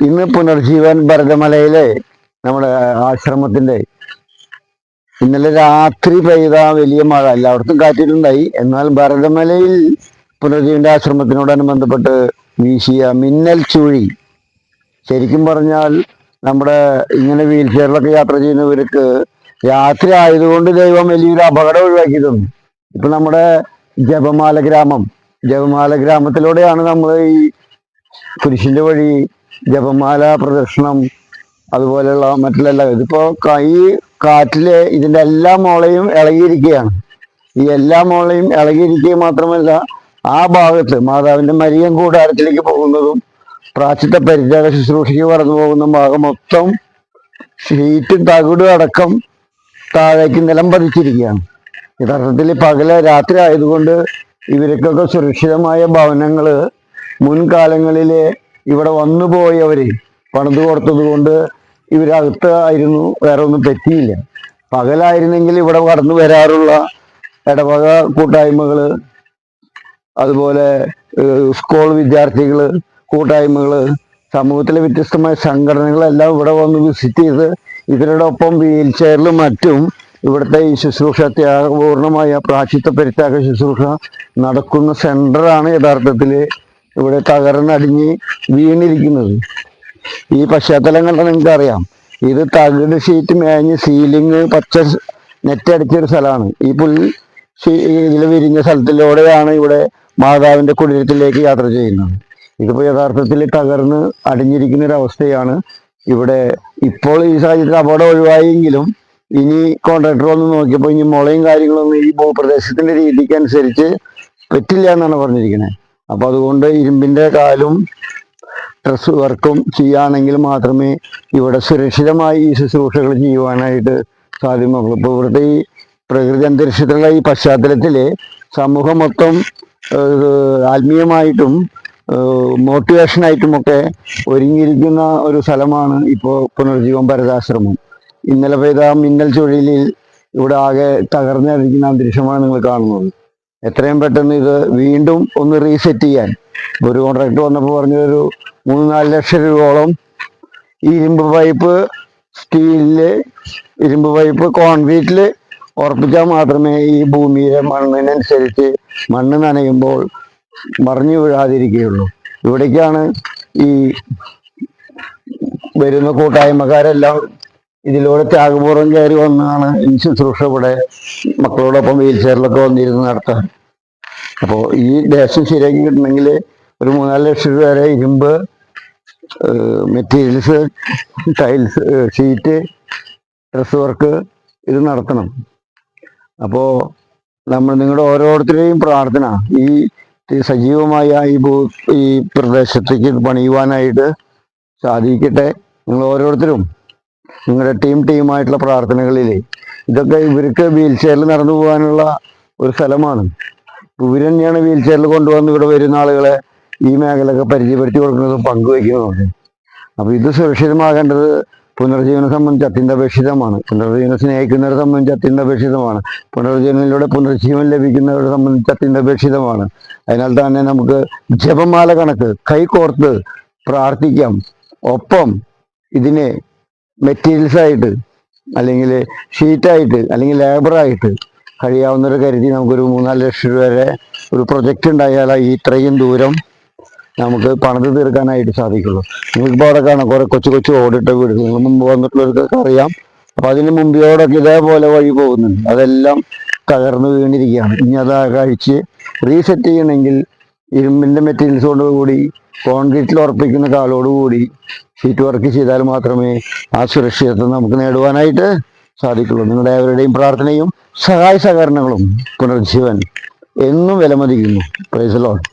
ഇന്ന് പുനർജീവൻ ഭരതമലയിലെ നമ്മുടെ ആശ്രമത്തിന്റെ ഇന്നലെ രാത്രി പെയ്ത വലിയ മഴ എല്ലായിടത്തും കാറ്റിലുണ്ടായി. എന്നാൽ ഭരതമലയിൽ പുനർജീവന്റെ ആശ്രമത്തിനോടാണ് ബന്ധപ്പെട്ട് വീശിയ മിന്നൽ ചുഴി ശരിക്കും പറഞ്ഞാൽ നമ്മുടെ ഇങ്ങനെ വീൽ ചെയറിലൊക്കെ യാത്ര ചെയ്യുന്നവർക്ക് രാത്രി ആയതുകൊണ്ട് ദൈവം വലിയൊരു അപകടം ഒഴിവാക്കി തന്നു. ഇപ്പൊ നമ്മുടെ ജപമാല ഗ്രാമത്തിലൂടെയാണ് നമ്മൾ ഈ കുരിശിന്റെ വഴി ജപമാല പ്രദർശനം അതുപോലെയുള്ള മറ്റുള്ള ഇതിപ്പോ ഈ കാറ്റില് ഇതിന്റെ എല്ലാ മോളയും ഇളകിയിരിക്കുകയാണ്. ഈ എല്ലാ മോളയും ഇളകിയിരിക്കുക മാത്രമല്ല, ആ ഭാഗത്ത് മാതാവിന്റെ മരിയൻ കൂടാരത്തിലേക്ക് പോകുന്നതും പ്രാച്ചിത്ത പരിചാര ശുശ്രൂഷയ്ക്ക് കടന്നു പോകുന്ന ഭാഗം മൊത്തം ഷീറ്റും തകിടും അടക്കം താഴേക്ക് നിലം പതിച്ചിരിക്കുകയാണ്. യഥാർത്ഥത്തിൽ രാത്രി ആയതുകൊണ്ട് ഇവർക്കൊക്കെ സുരക്ഷിതമായ ഭവനങ്ങള് മുൻകാലങ്ങളിലെ ഇവിടെ വന്നുപോയവര് പണിത് കൊടുത്തത് കൊണ്ട് ഇവരകത്ത് ആയിരുന്നു, വേറെ ഒന്നും പറ്റിയില്ല. പകലായിരുന്നെങ്കിൽ ഇവിടെ കടന്നു വരാറുള്ള ഇടവക കൂട്ടായ്മകള്, അതുപോലെ സ്കൂൾ വിദ്യാർത്ഥികള് കൂട്ടായ്മകള്, സമൂഹത്തിലെ വ്യത്യസ്തമായ സംഘടനകളെല്ലാം ഇവിടെ വന്ന് വിസിറ്റ് ചെയ്ത് ഇവരോടൊപ്പം വീൽ ചെയറിലും മറ്റും ഇവിടുത്തെ ഈ ശുശ്രൂഷ ത്യാഗപൂർണമായ പ്രാശ്ചിത്ത പരിത്യാഗ ശുശ്രൂഷ നടക്കുന്ന സെന്ററാണ് യഥാർത്ഥത്തിൽ ഇവിടെ തകർന്നടിഞ്ഞ് വീണിരിക്കുന്നത്. ഈ പശ്ചാത്തലം കണ്ടാൽ നിങ്ങൾക്ക് അറിയാം, ഇത് തകിട് ഷീറ്റ് മേഞ്ഞ് സീലിങ് പച്ച നെറ്റടിച്ചൊരു സ്ഥലമാണ്. ഈ ഇതിൽ വിരിഞ്ഞ സ്ഥലത്തിലൂടെയാണ് ഇവിടെ മാതാവിന്റെ കുടിരത്തിലേക്ക് യാത്ര ചെയ്യുന്നത്. ഇതിപ്പോ യഥാർത്ഥത്തിൽ തകർന്ന് അടിഞ്ഞിരിക്കുന്ന ഒരു അവസ്ഥയാണ് ഇവിടെ. ഇപ്പോൾ ഈ സാഹചര്യത്തിൽ അപകടം ഒഴിവായെങ്കിലും ഇനി കോൺട്രാക്ടർ വന്ന് നോക്കിയപ്പോൾ ഇനി മുളയും കാര്യങ്ങളൊന്നും ഈ ഭൂപ്രദേശത്തിന്റെ രീതിക്ക് അനുസരിച്ച് പറ്റില്ല എന്നാണ് പറഞ്ഞിരിക്കുന്നത്. അപ്പൊ അതുകൊണ്ട് ഇരുമ്പിന്റെ കാലും ഡ്രസ് വർക്കും ചെയ്യുകയാണെങ്കിൽ മാത്രമേ ഇവിടെ സുരക്ഷിതമായി ഈ ശുശ്രൂഷകൾ ചെയ്യുവാനായിട്ട് സാധ്യമാകുള്ളൂ. ഇപ്പൊ ഇവിടുത്തെ ഈ പ്രകൃതി അന്തരീക്ഷത്തിലുള്ള ഈ പശ്ചാത്തലത്തില് സമൂഹം മൊത്തം ആത്മീയമായിട്ടും മോട്ടിവേഷനായിട്ടുമൊക്കെ ഒരുങ്ങിയിരിക്കുന്ന ഒരു സ്ഥലമാണ് ഇപ്പോൾ പുനർജീവൻ ഭരതാശ്രമം. ഇന്നലെ പെയ്ത മിന്നൽ ചുഴലിയിൽ ഇവിടെ ആകെ തകർന്നിരിക്കുന്ന അന്തരീക്ഷമാണ് നിങ്ങൾ കാണുന്നത്. എത്രയും പെട്ടെന്ന് ഇത് വീണ്ടും ഒന്ന് റീസെറ്റ് ചെയ്യാൻ ഒരു കോൺട്രാക്ട് വന്നപ്പോൾ പറഞ്ഞൊരു 3-4 ലക്ഷം രൂപയോളം ഈ ഇരുമ്പ് പൈപ്പ് കോൺക്രീറ്റില് ഉറപ്പിച്ചാൽ മാത്രമേ ഈ ഭൂമിയിലെ മണ്ണിനനുസരിച്ച് മണ്ണ് നനയുമ്പോൾ മറിഞ്ഞു വീഴാതിരിക്കുകയുള്ളൂ. ഇവിടേക്കാണ് ഈ വരുന്ന കൂട്ടായ്മക്കാരെല്ലാം ഇതിലൂടെ ത്യാഗപൂർവ്വം കയറി വന്നാണ് ഈ ശുശ്രൂഷ ഇവിടെ മക്കളോടൊപ്പം വീൽ ചെയറിലൊക്കെ വന്നിരുന്ന് നടത്താൻ. അപ്പോൾ ഈ ദേശം ശരിയാക്കി കിട്ടണമെങ്കിൽ ഒരു 3-4 ലക്ഷം രൂപ വരെ ഇരുമ്പ്, materials, tiles, sheet, dress work ഇത് നടത്തണം. അപ്പോൾ നിങ്ങളുടെ ഓരോരുത്തരുടെയും പ്രാർത്ഥന ഈ സജീവമായ ഈ പ്രദേശത്തേക്ക് പണിയുവാനായിട്ട് സാധിക്കട്ടെ. നിങ്ങൾ ഓരോരുത്തരും നിങ്ങളുടെ ടീമായിട്ടുള്ള പ്രാർത്ഥനകളിൽ ഇതൊക്കെ ഇവർക്ക് വീൽ ചെയറിൽ നടന്നു പോകാനുള്ള ഒരു സ്ഥലമാണ്. ഇവർ തന്നെയാണ് വീൽ ചെയറിൽ കൊണ്ടുവന്ന് ഇവിടെ വരുന്ന ആളുകളെ ഈ മേഖലയൊക്കെ പരിചയപ്പെടുത്തി കൊടുക്കുന്നതും പങ്കുവയ്ക്കുന്നതും. അപ്പൊ ഇത് സുരക്ഷിതമാകേണ്ടത് പുനർജീവനെ സംബന്ധിച്ച് അത്യന്താപേക്ഷിതമാണ്. പുനർജീവനെ സ്നേഹിക്കുന്നവരെ സംബന്ധിച്ച് അത്യന്താപേക്ഷിതമാണ്. പുനർജീവനിലൂടെ പുനർജീവൻ ലഭിക്കുന്നവരെ സംബന്ധിച്ച് അത്യന്താപേക്ഷിതമാണ്. അതിനാൽ തന്നെ നമുക്ക് ജപമാല കണക്ക് കൈകോർത്ത് പ്രാർത്ഥിക്കാം. ഒപ്പം ഇതിനെ മെറ്റീരിയൽസ് ആയിട്ട് അല്ലെങ്കിൽ ഷീറ്റായിട്ട് അല്ലെങ്കിൽ ലേബറായിട്ട് കഴിയാവുന്നവരെ കരുതി നമുക്കൊരു 3-4 ലക്ഷം രൂപ വരെ ഒരു പ്രൊജക്റ്റ് ഉണ്ടായാൽ ഇത്രയും ദൂരം നമുക്ക് പണിത് തീർക്കാനായിട്ട് സാധിക്കുള്ളൂ. നിങ്ങൾക്കിപ്പോൾ അവിടെ കാണാം കുറെ കൊച്ചു ഓടിട്ട വീട്, നിങ്ങൾ മുമ്പ് വന്നിട്ടുള്ളവർക്കൊക്കെ അറിയാം. അപ്പൊ അതിന് മുമ്പിയോടൊക്കെ ഇതേപോലെ വഴി പോകുന്നുണ്ട്, അതെല്ലാം തകർന്നു വീണിരിക്കുകയാണ്. ഇനി അത് കഴിച്ച് റീസെറ്റ് ചെയ്യണമെങ്കിൽ ഇരുമ്പിന്റെ മെറ്റീരിയൽസോട് കൂടി കോൺക്രീറ്റിൽ ഉറപ്പിക്കുന്ന കാലോടുകൂടി ഷീറ്റ് വർക്ക് ചെയ്താൽ മാത്രമേ ആ സുരക്ഷിതത്വം നമുക്ക് നേടുവാനായിട്ട് സാധിക്കുള്ളൂ. നിങ്ങളുടെ ഏവരുടെയും പ്രാർത്ഥനയും സഹായ സഹകരണങ്ങളും പുനർജീവൻ എന്നും വിലമതിക്കുന്നു. Praise the Lord.